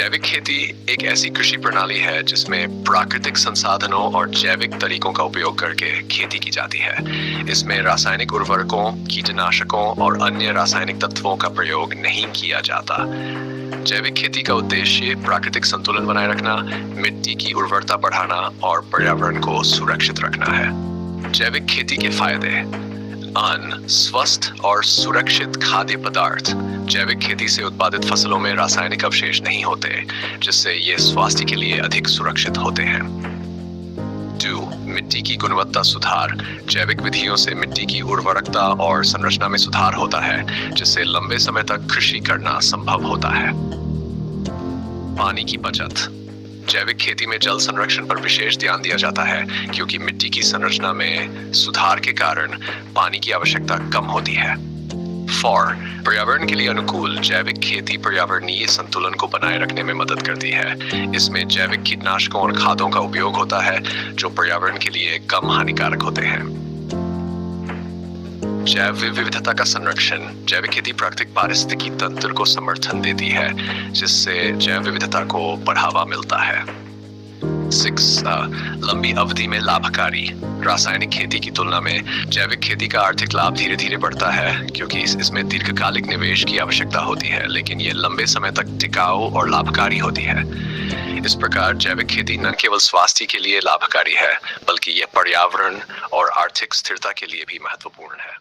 जैविक खेती एक ऐसी कृषि प्रणाली है जिसमें प्राकृतिक संसाधनों और जैविक तरीकों का उपयोग करके खेती की जाती है। इसमें रासायनिक उर्वरकों, कीटनाशकों और अन्य रासायनिक तत्वों का प्रयोग नहीं किया जाता। जैविक खेती का उद्देश्य प्राकृतिक संतुलन बनाए रखना, मिट्टी की उर्वरता बढ़ाना और पर्यावरण को सुरक्षित रखना है। जैविक खेती के फायदे: अन्न, स्वस्थ और सुरक्षित खाद्य पदार्थ। जैविक खेती से उत्पादित फसलों में रासायनिक अवशेष नहीं होते, जिससे ये स्वास्थ्य के लिए अधिक सुरक्षित होते हैं। 2. मिट्टी की गुणवत्ता सुधार। जैविक विधियों से मिट्टी की उर्वरकता और संरचना में सुधार होता है, जिससे लंबे समय तक कृषि करना संभव होता है। पानी की बचत। जैविक खेती में जल संरक्षण पर विशेष ध्यान दिया जाता है, क्योंकि मिट्टी की संरचना में सुधार के कारण पानी की आवश्यकता कम होती है। 4. पर्यावरण के लिए अनुकूल। जैविक खेती पर्यावरणीय संतुलन को बनाए रखने में मदद करती है। इसमें जैविक कीटनाशकों और खादों का उपयोग होता है, जो पर्यावरण के लिए कम हानिकारक होते हैं। जैव विविधता का संरक्षण। जैविक खेती प्राकृतिक पारिस्थितिकी तंत्र को समर्थन देती है, जिससे जैव विविधता को बढ़ावा मिलता है। 6. लंबी अवधि में लाभकारी। रासायनिक खेती की तुलना में जैविक खेती का आर्थिक लाभ धीरे धीरे बढ़ता है, क्योंकि इसमें दीर्घकालिक निवेश की आवश्यकता होती है, लेकिन ये लंबे समय तक टिकाऊ और लाभकारी होती है। इस प्रकार जैविक खेती न केवल स्वास्थ्य के लिए लाभकारी है, बल्कि यह पर्यावरण और आर्थिक स्थिरता के लिए भी महत्वपूर्ण है।